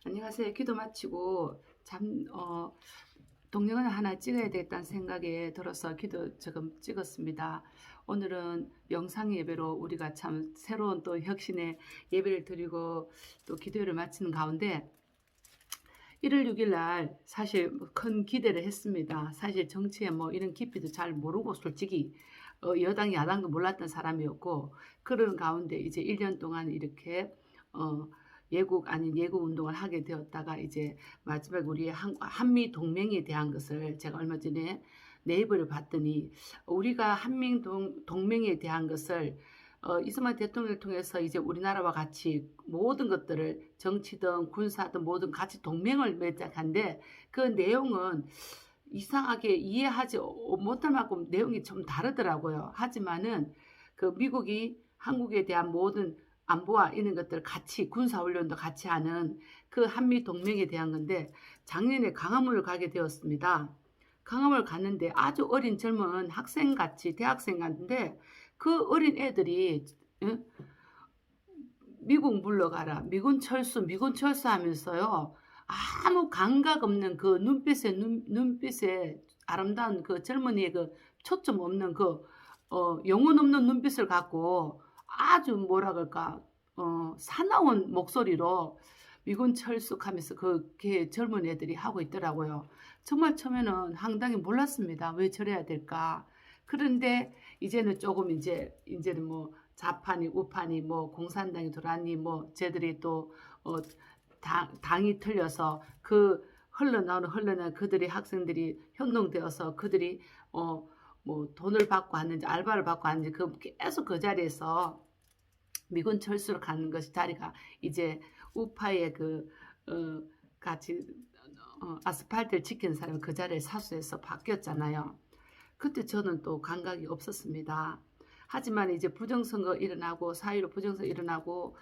안녕하세요. 기도 마치고 동영상을 하나 찍어야 되겠다는 생각에 들어서 기도 조금 찍었습니다. 오늘은 영상 예배로 우리가 참 새로운 또 혁신의 예배를 드리고 또 기도회를 마치는 가운데 1월 6일 날 사실 큰 기대를 했습니다. 사실 정치에 뭐 이런 깊이도 잘 모르고 솔직히 여당 야당도 몰랐던 사람이었고, 그런 가운데 이제 1년 동안 이렇게 어, 예국 아닌 예국 운동을 하게 되었다가 이제 마지막 우리 한미 동맹에 대한 것을 제가 얼마 전에 네이버를 봤더니, 우리가 한미 동맹에 대한 것을 이승만 대통령을 통해서 이제 우리나라와 같이 모든 것들을 정치든 군사든 모든 같이 동맹을 맺자한데, 그 내용은 이상하게 이해하지 못할 만큼 내용이 좀 다르더라고요. 하지만은 그 미국이 한국에 대한 모든 안보와 이런 것들 같이 군사훈련도 같이 하는 그 한미 동맹에 대한 건데, 작년에 강화문을 가게 되었습니다. 강화문을 갔는데 아주 어린 젊은 학생같이 대학생 같은데, 그 어린 애들이 미국 물러가라, 미군 철수 하면서요. 아무 감각 없는 그 눈빛에 아름다운 그 젊은이의 그 초점 없는 그 영혼 없는 눈빛을 갖고 아주 뭐라 그럴까, 사나운 목소리로 미군 철수하면서 그게 젊은 애들이 하고 있더라고요. 정말 처음에는 황당히 몰랐습니다. 왜 저래야 될까? 그런데 이제는 조금 이제는 뭐 좌파니 우파니 뭐 공산당이 돌아니 뭐 쟤들이 또 당이 틀려서 그 흘러나오는 그들이 학생들이 현동되어서 그들이 뭐 돈을 받고 하는지 알바를 받고 하는지 그 계속 그 자리에서 미군 철수로 가는 것이 자리가 이제 우파의 같이 아스팔트를 지키는 사람이 그 자리에 사수해서 바뀌었잖아요. 그때 저는 또 감각이 없었습니다. 하지만 이제 부정선거 일어나고 4.15 부정선거 일어나고,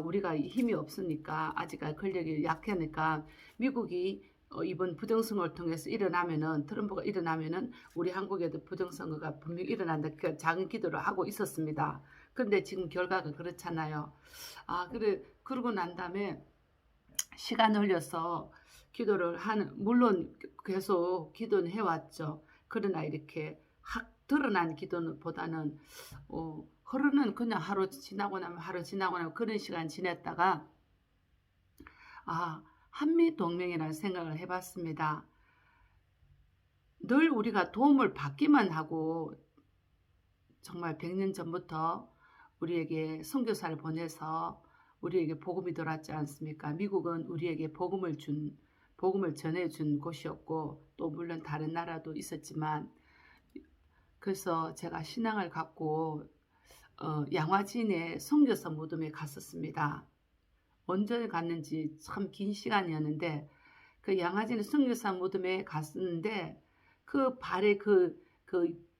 우리가 힘이 없으니까 아직 권력이 약하니까 미국이 이번 부정선거를 통해서 일어나면은, 트럼프가 일어나면은 우리 한국에도 부정선거가 분명히 일어난다, 그 작은 기도를 하고 있었습니다. 그런데 지금 결과가 그렇잖아요. 그러고 난 다음에 시간 흘려서 기도를 하는, 물론 계속 기도는 해왔죠. 그러나 이렇게 확 드러난 기도는 보다는 하루는 그냥 하루 지나고 나면 하루 지나고 나면 그런 시간 지냈다가 한미 동맹이라는 생각을 해봤습니다. 늘 우리가 도움을 받기만 하고, 정말 100년 전부터 우리에게 선교사를 보내서 우리에게 복음이 들어왔지 않습니까? 미국은 우리에게 복음을 전해준 곳이었고, 또 물론 다른 나라도 있었지만, 그래서 제가 신앙을 갖고 양화진의 선교사 무덤에 갔었습니다. 언제 갔는지 참 긴 시간이었는데, 그 양화진의 선교사 무덤에 갔었는데, 그 발에 그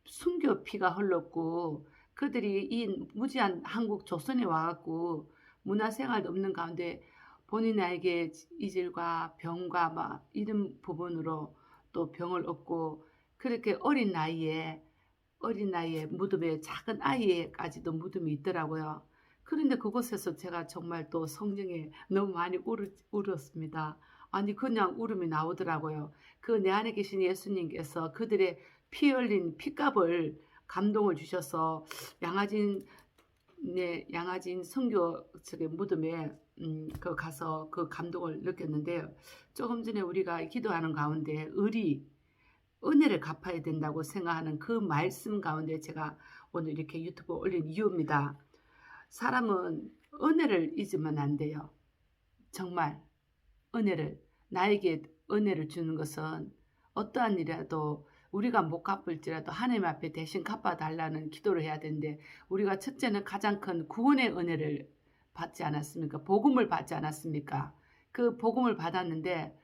순교 피가 흘렀고, 그들이 이 무지한 한국 조선에 와갖고 문화생활도 없는 가운데 본인에게 이질과 병과 막 이런 부분으로 또 병을 얻고, 그렇게 어린 나이에 무덤에 작은 아이에까지도 무덤이 있더라고요. 그런데 그곳에서 제가 정말 또 성령에 너무 많이 울었습니다. 아니, 그냥 울음이 나오더라고요. 그 내 안에 계신 예수님께서 그들의 피 흘린 피값을 감동을 주셔서 양아진 선교 측의 무덤에 가서 그 감동을 느꼈는데요. 조금 전에 우리가 기도하는 가운데 은혜를 갚아야 된다고 생각하는 그 말씀 가운데 제가 오늘 이렇게 유튜브에 올린 이유입니다. 사람은 은혜를 잊으면 안 돼요. 정말 나에게 은혜를 주는 것은 어떠한 일이라도 우리가 못 갚을지라도 하나님 앞에 대신 갚아달라는 기도를 해야 되는데, 우리가 첫째는 가장 큰 구원의 은혜를 받지 않았습니까? 복음을 받지 않았습니까? 그 복음을 받았는데,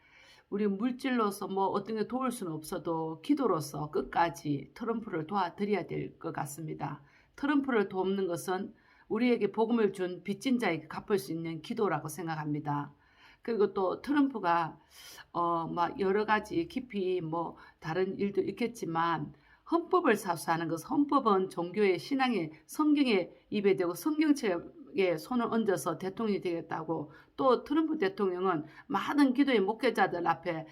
우리 물질로서 뭐 어떤 게 도울 수는 없어도 기도로서 끝까지 트럼프를 도와드려야 될 것 같습니다. 트럼프를 돕는 것은 우리에게 복음을 준 빚진 자에게 갚을 수 있는 기도라고 생각합니다. 그리고 또 트럼프가 막 여러 가지 깊이 뭐 다른 일도 있겠지만 헌법을 사수하는 것. 헌법은 종교의 신앙의 성경에 입에 대고 성경책에 손을 얹어서 대통령이 되겠다고, 또 트럼프 대통령은 많은 기도의 목회자들 앞에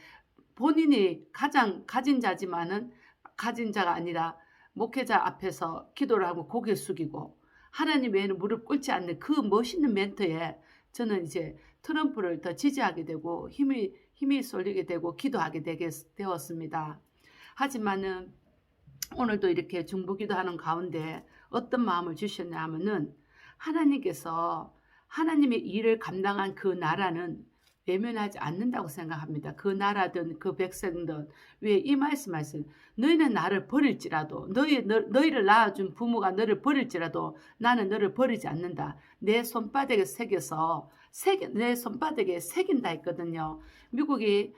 본인이 가장 가진 자지만은 가진 자가 아니라 목회자 앞에서 기도를 하고 고개 숙이고 하나님 외에는 무릎 꿇지 않는 그 멋있는 멘트에 저는 이제 트럼프를 더 지지하게 되고 힘이 쏠리게 되고 기도하게 되었습니다. 하지만은 오늘도 이렇게 중보기도하는 가운데 어떤 마음을 주셨냐 하면은, 하나님께서 하나님의 일을 감당한 그 나라는 외면하지 않는다고 생각합니다. 그 나라든 그 백성든. 왜 이 말씀 너희는 나를 버릴지라도, 너희를 낳아준 부모가 너를 버릴지라도 나는 너를 버리지 않는다. 내 손바닥에 새겨서 내 손바닥에 새긴다 했거든요. 미국이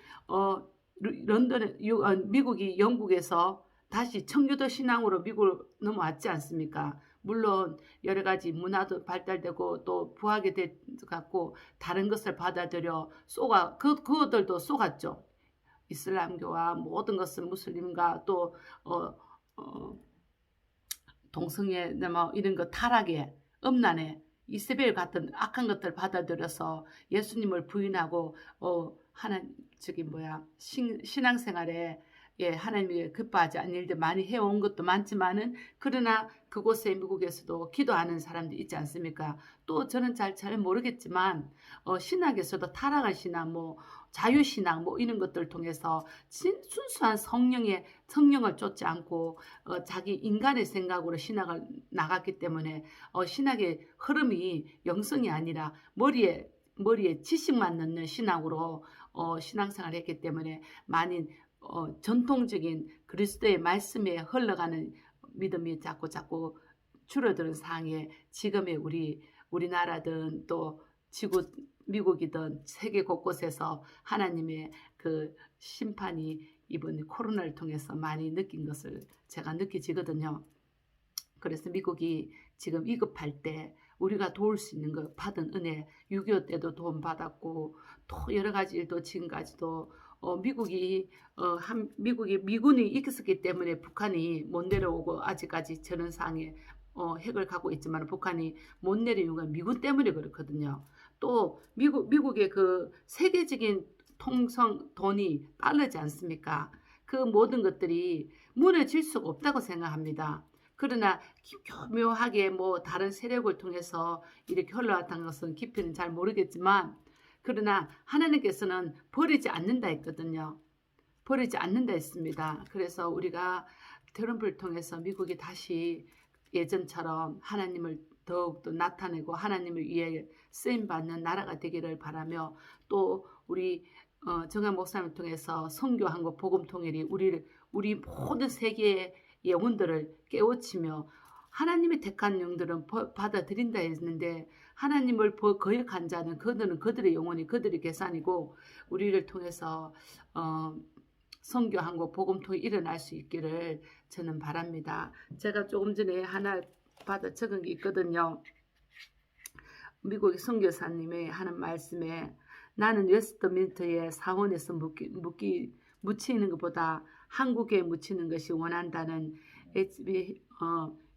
미국이 영국에서 다시 청교도 신앙으로 미국으로 넘어왔지 않습니까? 물론 여러 가지 문화도 발달되고 또 부하게 돼갖고 다른 것을 받아들여 그것들도 속았죠. 이슬람교와 모든 것을 무슬림과 또 동성애 뭐 이런 거 타락에 음란에 이세벨 같은 악한 것들 받아들여서 예수님을 부인하고 신앙생활에 하나님이 기뻐하지 않는 일들 많이 해온 것도 많지만은, 그러나 그곳에 미국에서도 기도하는 사람들이 있지 않습니까? 또 저는 잘 모르겠지만 신학에서도 타락한 신앙, 뭐 자유신앙 뭐 이런 것들을 통해서 순수한 성령을 쫓지 않고 자기 인간의 생각으로 신학을 나갔기 때문에 신학의 흐름이 영성이 아니라 머리에 지식만 넣는 신학으로 신앙생활을 했기 때문에 많이 전통적인 그리스도의 말씀에 흘러가는 믿음이 자꾸 줄어드는 상황에 지금의 우리나라든 또 미국이든 세계 곳곳에서 하나님의 그 심판이 이번 코로나를 통해서 많이 느낀 것을 제가 느껴지거든요. 그래서 미국이 지금 위급할 때 우리가 도울 수 있는 거 받은 은혜, 6.25 때도 도움 받았고 또 여러 가지 일도 지금까지도 미군이 있었기 때문에 북한이 못 내려오고 아직까지 저런 상황에 핵을 갖고 있지만 북한이 못 내려오는 건 미군 때문에 그렇거든요. 또 미국의 그 세계적인 돈이 달러지 않습니까? 그 모든 것들이 무너질 수가 없다고 생각합니다. 그러나 교묘하게 뭐 다른 세력을 통해서 이렇게 흘러왔다는 것은 깊이는 잘 모르겠지만, 그러나 하나님께서는 버리지 않는다 했거든요. 버리지 않는다 했습니다. 그래서 우리가 트럼프를 통해서 미국이 다시 예전처럼 하나님을 더욱더 나타내고 하나님을 위해 쓰임받는 나라가 되기를 바라며, 또 우리 정한 목사님을 통해서 선교하고 복음 통일이 우리 모든 세계의 영혼들을 깨우치며, 하나님의 택한 영들은 받아들인다 했는데 하나님을 거역한 자는 그들의 영혼이 그들의 계산이고 우리를 통해서 선교하고 복음 통일이 일어날 수 있기를 저는 바랍니다. 제가 조금 전에 하나 받아 적은 게 있거든요. 미국의 선교사님이 하는 말씀에, 나는 웨스트민스터의 사원에서 묻히는 것보다 한국에 묻히는 것이 원한다는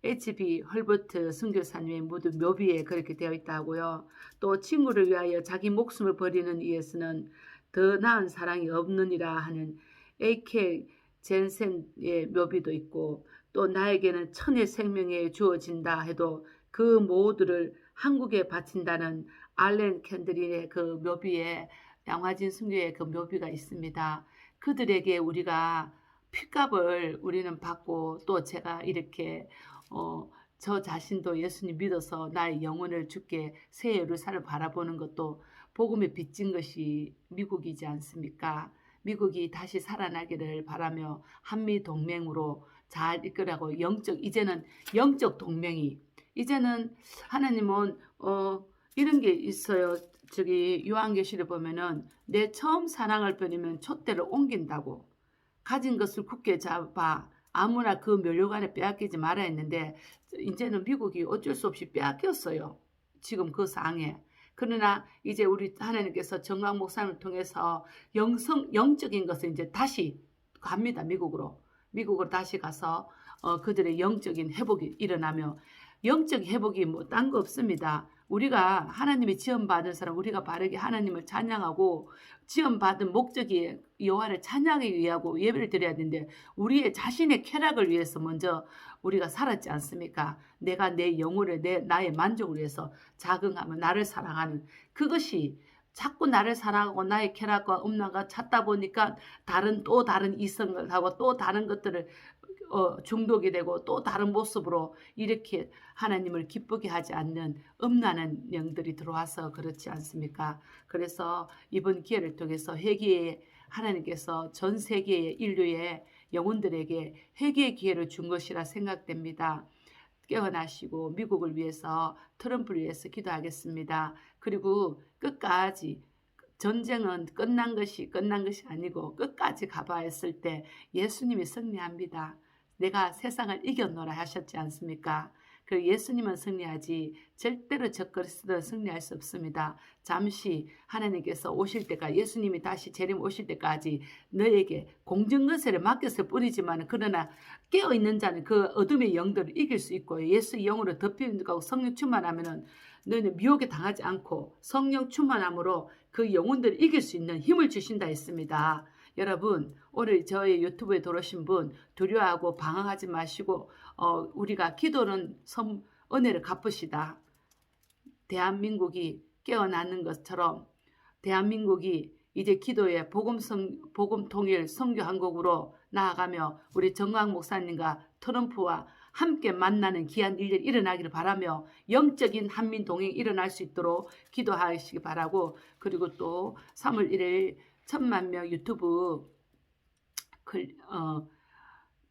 H.B. 헐버트 선교사님의 모두 묘비에 그렇게 되어 있다고요. 또 친구를 위하여 자기 목숨을 버리는 이에서는 더 나은 사랑이 없느니라 하는 A.K. 젠센의 묘비도 있고, 또 나에게는 천의 생명이 주어진다 해도 그 모두를 한국에 바친다는 알렌 캔들린의 그 묘비에, 양화진 선교의 그 묘비가 있습니다. 그들에게 우리가 핏값을 우리는 받고, 또 제가 이렇게 저 자신도 예수님 믿어서 나의 영혼을 주께 새 예루살렘을 바라보는 것도 복음에 빚진 것이 미국이지 않습니까? 미국이 다시 살아나기를 바라며 한미 동맹으로 잘 이끌어가고 이제는 영적 동맹이, 이제는 하나님은 이런 게 있어요. 저기 요한계시를 보면은 내 처음 사랑을 버리면 촛대를 옮긴다고, 가진 것을 굳게 잡아 아무나 그 면류관에 빼앗기지 말아 했는데 이제는 미국이 어쩔 수 없이 빼앗겼어요. 지금 그 상황에. 그러나 이제 우리 하나님께서 정광 목사님을 통해서 영적인 것을 이제 다시 갑니다. 미국으로 다시 가서 그들의 영적인 회복이 일어나며, 영적 회복이 뭐 딴 거 없습니다. 우리가 하나님의 지원받은 사람, 우리가 바르게 하나님을 찬양하고 지원받은 목적이 여호와를 찬양하기 위하고 예배를 드려야 되는데, 우리의 자신의 쾌락을 위해서 먼저 우리가 살았지 않습니까? 내가 내 영혼을 나의 만족을 위해서 자긍하며 나를 사랑하는, 그것이 자꾸 나를 사랑하고 나의 쾌락과 음란과 찾다 보니까 또 다른 이성을 하고 또 다른 것들을 중독이 되고 또 다른 모습으로 이렇게 하나님을 기쁘게 하지 않는 음란한 영들이 들어와서 그렇지 않습니까? 그래서 이번 기회를 통해서 회개에, 하나님께서 전 세계의 인류의 영혼들에게 회개의 기회를 준 것이라 생각됩니다. 깨어나시고 미국을 위해서, 트럼프를 위해서 기도하겠습니다. 그리고 끝까지, 전쟁은 끝난 것이 아니고 끝까지 가봐 했을 때 예수님이 승리합니다. 내가 세상을 이겼노라 하셨지 않습니까? 그 예수님은 승리하지 절대로 저 그리스도는 승리할 수 없습니다. 잠시 하나님께서 오실 때까지, 예수님이 다시 재림 오실 때까지 너에게 공중근세를 맡겼을 뿐이지만, 그러나 깨어있는 자는 그 어둠의 영들을 이길 수 있고, 예수의 영으로 덮이고 성령 충만하면은 너희는 미혹에 당하지 않고 성령 충만함으로 그 영혼들을 이길 수 있는 힘을 주신다 했습니다. 여러분, 오늘 저희 유튜브에 들어오신 분 두려워하고 방황하지 마시고 우리가 기도는 은혜를 갚으시다. 대한민국이 깨어나는 것처럼 대한민국이 이제 기도의 복음 통일 선교 한국으로 나아가며 우리 정광 목사님과 트럼프와 함께 만나는 귀한 일들이 일어나기를 바라며, 영적인 한민 동행이 일어날 수 있도록 기도하시기 바라고, 그리고 또 3월 1일 1000만 명 유튜브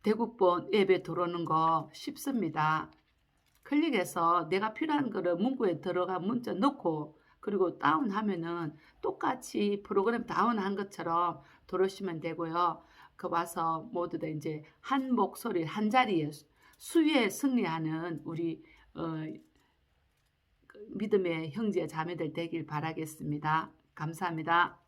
대국본 앱에 들어오는 거 쉽습니다. 클릭해서 내가 필요한 거를 문구에 들어가 문자 넣고, 그리고 다운하면은 똑같이 프로그램 다운한 것처럼 들어오시면 되고요. 그 와서 모두 다 이제 한 목소리 한 자리에 수위에 승리하는 우리 믿음의 형제 자매들 되길 바라겠습니다. 감사합니다.